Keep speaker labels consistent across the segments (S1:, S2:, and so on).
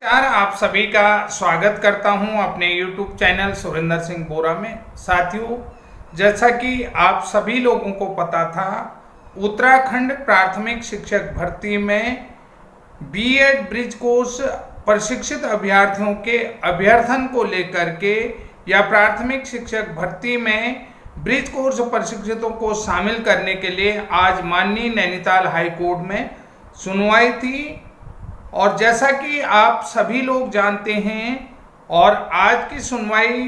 S1: यार आप सभी का स्वागत करता हूं अपने YouTube चैनल सुरेंद्र सिंह बोरा में। साथियों, जैसा कि आप सभी लोगों को पता था, उत्तराखंड प्राथमिक शिक्षक भर्ती में बीएड ब्रिज कोर्स प्रशिक्षित अभ्यर्थियों के अभ्यर्थन को लेकर के या प्राथमिक शिक्षक भर्ती में ब्रिज कोर्स प्रशिक्षितों को शामिल करने के लिए आज माननीय नैनीताल हाई कोर्ट में सुनवाई थी। और जैसा कि आप सभी लोग जानते हैं, और आज की सुनवाई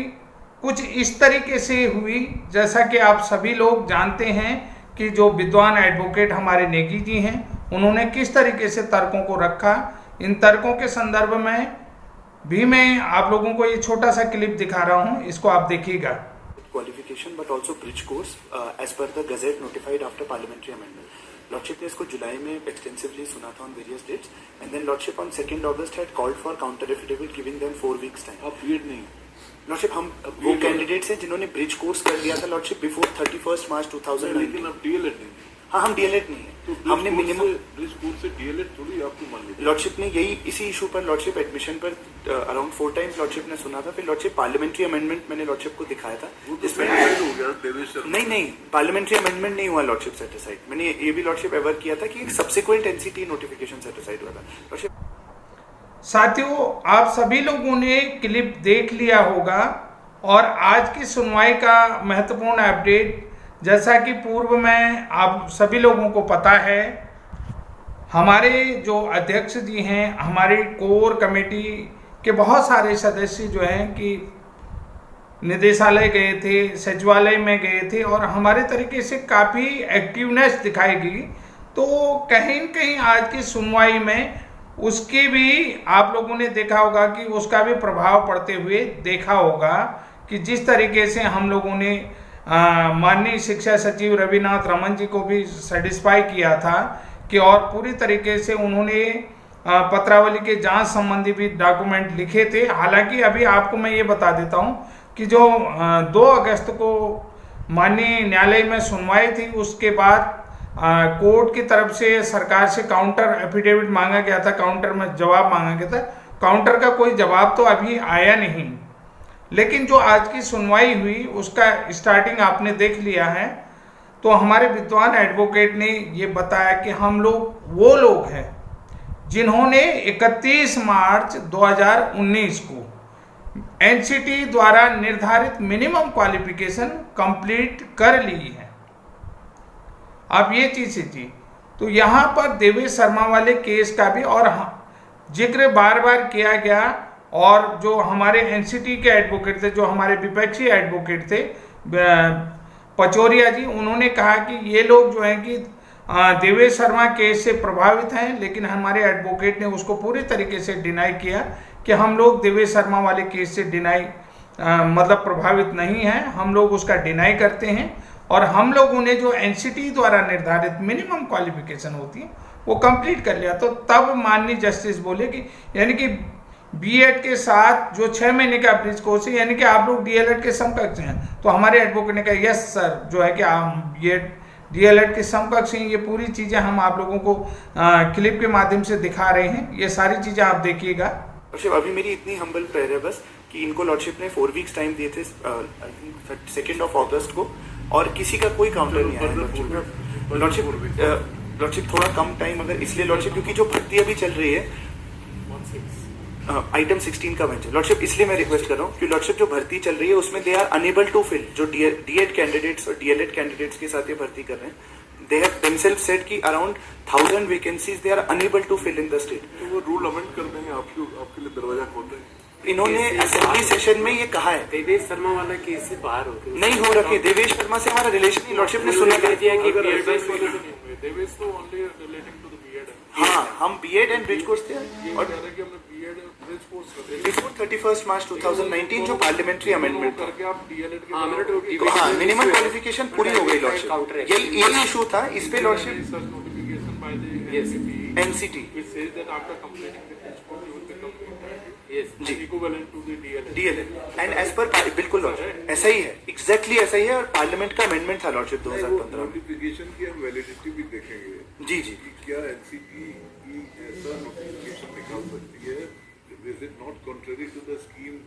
S1: कुछ इस तरीके से हुई, जैसा कि आप सभी लोग जानते हैं कि जो विद्वान एडवोकेट हमारे नेगी जी हैं, उन्होंने किस तरीके से तर्कों को रखा। इन तर्कों के संदर्भ में भी मैं आप लोगों को ये छोटा सा क्लिप दिखा रहा हूँ, इसको आप देखिएगा।
S2: Qualification but also bridge course as per the gazette notified after parliamentary amendment. Lordship ने इसको जुलाई में एक्सटेंसिवली सुना था on various dates and then lordship on 2 August had called for counter affidavit giving them 4 weeks time.
S3: अब BEd नहीं
S2: lordship, हम वो कैंडिडेट्स हैं जिन्होंने ब्रिज कोर्स कर लिया था लॉर्डशिप बिफोर 31 मार्च 2019।
S3: लेकिन अब डीएलएड नहीं।
S2: हाँ, हम डीएलएड नहीं है,
S3: तो
S2: हमने मिनिमम
S3: ब्रिज कोर्स से डीएलएड थोड़ी आपको मान लीजिए।
S2: लॉर्डशिप ने यही इसी इशू पर लॉर्डशिप एडमिशन पर अराउंड 4 टाइम्स लॉर्डशिप ने सुना था। फिर लॉर्डशिप पार्लियामेंट्री अमेंडमेंट मैंने लॉर्डशिप को दिखाया था,
S3: जिसमें हो गया देवेश शर्मा।
S2: नहीं, पार्लियामेंट्री अमेंडमेंट नहीं हुआ लॉर्डशिप सेटिसाइड। मैंने ये भी लॉर्डशिप एवर किया था कि एक सब्सिक्वेंट एनसीटी नोटिफिकेशन सेटिसाइड हुआ था लॉर्डशिप।
S1: साथियों, आप सभी लोगों ने क्लिप देख लिया होगा और आज की सुनवाई का महत्वपूर्ण अपडेट, जैसा कि पूर्व में आप सभी लोगों को पता है, हमारे जो अध्यक्ष जी हैं, हमारी कोर कमेटी के बहुत सारे सदस्य जो हैं कि निदेशालय गए थे, सचिवालय में गए थे और हमारे तरीके से काफ़ी एक्टिवनेस दिखाई गई। तो कहीं न कहीं आज की सुनवाई में उसकी भी आप लोगों ने देखा होगा कि उसका भी प्रभाव पड़ते हुए देखा होगा कि जिस तरीके से हम लोगों ने माननीय शिक्षा सचिव रविनाथ रमन जी को भी सेटिस्फाई किया था कि और पूरी तरीके से उन्होंने पत्रावली के जांच संबंधी भी डॉक्यूमेंट लिखे थे। हालांकि अभी आपको मैं ये बता देता हूं कि जो 2 अगस्त को माननीय न्यायालय में सुनवाई थी, उसके बाद कोर्ट की तरफ से सरकार से काउंटर एफिडेविट मांगा गया था, काउंटर में जवाब मांगा गया था। काउंटर का कोई जवाब तो अभी आया नहीं, लेकिन जो आज की सुनवाई हुई उसका स्टार्टिंग आपने देख लिया है। तो हमारे विद्वान एडवोकेट ने ये बताया कि हम लोग वो लोग हैं जिन्होंने 31 मार्च 2019 को एनसीटी द्वारा निर्धारित मिनिमम क्वालिफिकेशन कंप्लीट कर ली है। अब ये चीज़ थी, तो यहाँ पर देवेश शर्मा वाले केस का भी और जिक्र बार बार किया गया। और जो हमारे एनसीटी के एडवोकेट थे, जो हमारे विपक्षी एडवोकेट थे पचौरिया जी, उन्होंने कहा कि ये लोग जो हैं कि देवेश शर्मा केस से प्रभावित हैं, लेकिन हमारे एडवोकेट ने उसको पूरी तरीके से डिनाई किया कि हम लोग देवेश शर्मा वाले केस से मतलब प्रभावित नहीं हैं, हम लोग उसका डिनाई करते हैं। और हम लोगों ने जो एनसीटी द्वारा निर्धारित मिनिमम क्वालिफिकेशन होती है वो कंप्लीट कर लिया। तो तब माननीय जस्टिस बोले कि यानी कि बीएड के साथ जो 6 महीने का ब्रिज कोर्स है, यानी कि आप लोग डीएलएड के समकक्ष हैं। तो हमारे एडवोकेट ने कहा यस सर, जो है कि हम बीएड डीएलएड के समकक्ष हैं। ये पूरी चीज़ें हम आप लोगों को क्लिप के माध्यम से दिखा रहे हैं, ये सारी चीज़ें आप देखिएगा।
S2: अभी मेरी इतनी हम्बल प्रेयर है बस कि इनको लॉर्डशिप ने 4 वीक्स टाइम दिए थे 2 अगस्त को, और किसी का कोई काउंटर नहीं आया लॉर्डशिप थोड़ा कम टाइम अगर इसलिए लॉर्डशिप क्योंकि जो भर्ती अभी चल रही है आइटम 16 का बेंच लॉर्डशिप, इसलिए मैं रिक्वेस्ट कर रहा हूँ कि लॉर्डशिप जो भर्ती चल रही है उसमें they are unable to fill, जो डीएड कैंडिडेट्स और डीएलएड कैंडिडेट्स के साथ ये भर्ती कर रहे हैं, दे हैव देमसेल्फ सेड कि around 1000 vacancies they are unable to fill in the state.
S3: तो वो रूल अमेंड कर देंगे, आपके लिए दरवाजा खोल देंगे।
S2: इन्होंने असेंबली सेशन में ये कहा है।
S4: देवेश शर्मा वाला केस से बाहर होते
S2: नहीं हो रखे, देवेश शर्मा से हमारा रिलेशन नहीं, लॉर्डशिप ने सुना
S4: दिया कि
S3: देवेश तो only relating to the BEd है।
S2: हाँ, हम बीएड एंड ब्रिज कोर्स थे और
S3: बिफोर
S2: 31 मार्च 2019 जो पार्लियामेंट्री अमेंडमेंट था,
S3: करके आप डीएलएड के
S2: हाँ मिनिमम क्वालिफिकेशन पूरी हो गई लॉर्डशिप। यही इशू था, इस पे lordship
S3: research notification by the
S2: NCT
S3: which says that after completing the test course you will become
S2: जी
S3: equivalent to the
S2: DElEd and as per बिल्कुल लॉर्डशिप ऐसा ही है, एग्जैक्टली ऐसा ही है। और पार्लियामेंट का अमेंडमेंट था लॉर्डशिप 2015
S3: नोटिफिकेशन की हम वैलिडिटी भी देखेंगे
S2: जी
S3: कि क्या एनसीटी की ऐसा नोटिफिकेशन निकाल सकती है
S5: not contrary to the scheme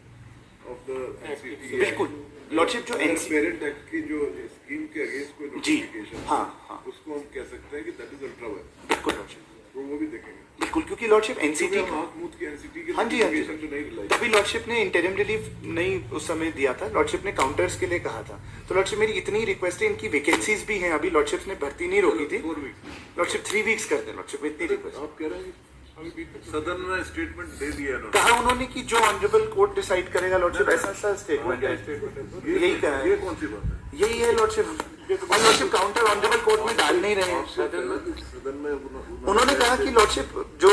S5: of the NCT.
S2: बिल्कुल लॉर्डशिप जो NCT
S5: पेरेंट एक्ट की जो स्कीम के अगेंस्ट कोई
S2: जी
S5: नोटिफिकेशन
S2: हाँ हाँ
S5: उसको हम कह सकते हैं कि दैट इज अल्ट्रा वायलेंस।
S2: बिल्कुल लॉर्डशिप
S5: तो वो भी देखेंगे
S2: बिल्कुल, क्योंकि लॉर्डशिप एनसीटी
S5: की एनसीटी के
S2: हाँ जी
S5: notification तो नहीं रिलाई।
S2: तभी लॉर्डशिप ने इंटरिम रिलीफ नहीं उस समय दिया था, लॉर्डशिप ने काउंटर्स के लिए कहा था। तो लॉर्डशिप मेरी इतनी रिक्वेस्ट है, इनकी वैकेंसीज भी हैं, अभी लॉर्डशिप ने भर्ती नहीं रोकी थी,
S5: 4 वीक्स
S2: लॉर्डशिप 3 वीक्स कर दे। लॉर्डशिप इतनी रिक्वेस्ट
S5: आप कह रहे हैं कि सदन में स्टेटमेंट दे दिया उन्होंने।
S2: कहा उन्होंने कि जो ऑनरेबल कोर्ट डिसाइड करेगा लॉर्डशिप, ऐसा स्टेटमेंट है, यही कहा है।
S5: ये कौन सी बात है?
S2: यही है लॉर्डशिप, और लॉर्डशिप काउंटर ऑनरेबल कोर्ट में डाल नहीं रहे हैं।
S5: सदन में
S2: उन्होंने कहा कि लॉर्डशिप जो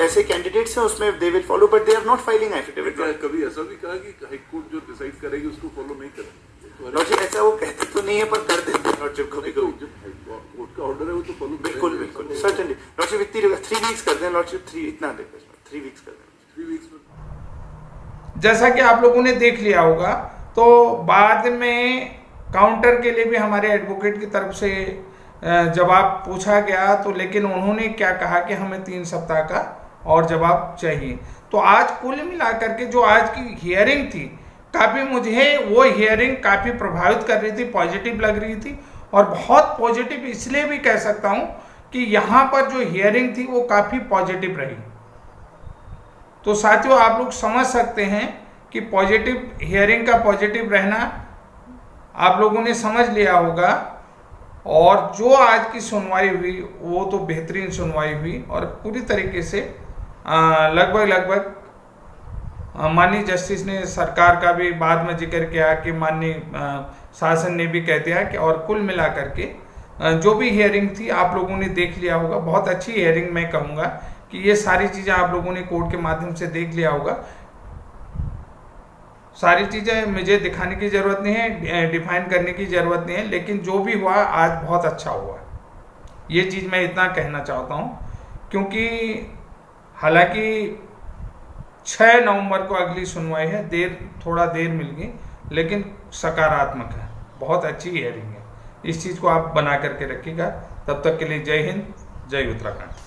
S2: ऐसे कैंडिडेट्स हैं उसमें they will follow, but they are not filing affidavit.
S5: कभी ऐसा भी कहा कि हाई कोर्ट जो डिसाइड करेगी उसको फॉलो नहीं करेगी?
S2: लॉर्डशिप ऐसा वो कहते तो नहीं है, पर कर देते हैं लॉर्डशिप कभी कभी।
S5: कोर्ट का ऑर्डर है वो तो फॉलो
S2: बिल्कुल बिल्कुल सर्टेनली लॉर्डशिप इतनी 3 वीक्स कर दें लॉर्डशिप, 3 इतना दे 3 वीक्स कर दें।
S5: 3 वीक्स में
S1: जैसा कि आप लोगों ने देख लिया होगा, तो बाद में काउंटर के लिए भी हमारे एडवोकेट की तरफ से जवाब पूछा गया, तो लेकिन उन्होंने क्या कहा कि हमें 3 सप्ताह का और जवाब चाहिए। तो आज कुल मिलाकर के जो आज की हियरिंग थी, काफ़ी मुझे वो हियरिंग काफ़ी प्रभावित कर रही थी, पॉजिटिव लग रही थी, और बहुत पॉजिटिव इसलिए भी कह सकता हूँ कि यहाँ पर जो हियरिंग थी वो काफ़ी पॉजिटिव रही। तो साथियों, आप लोग समझ सकते हैं कि पॉजिटिव हियरिंग का पॉजिटिव रहना आप लोगों ने समझ लिया होगा, और जो आज की सुनवाई हुई वो तो बेहतरीन सुनवाई हुई, और पूरी तरीके से लगभग माननीय जस्टिस ने सरकार का भी बाद में जिक्र किया कि माननीय शासन ने भी कह दिया कि, और कुल मिला करके जो भी हियरिंग थी आप लोगों ने देख लिया होगा। बहुत अच्छी हियरिंग मैं कहूँगा कि ये सारी चीज़ें आप लोगों ने कोर्ट के माध्यम से देख लिया होगा। सारी चीज़ें मुझे दिखाने की ज़रूरत नहीं है, डिफाइन करने की ज़रूरत नहीं है, लेकिन जो भी हुआ आज बहुत अच्छा हुआ, ये चीज़ मैं इतना कहना चाहता हूँ। क्योंकि हालांकि 6 नवंबर को अगली सुनवाई है, थोड़ा देर मिल गई, लेकिन सकारात्मक है, बहुत अच्छी हियरिंग है। इस चीज़ को आप बना करके रखिएगा। तब तक के लिए जय हिंद, जय उत्तराखंड।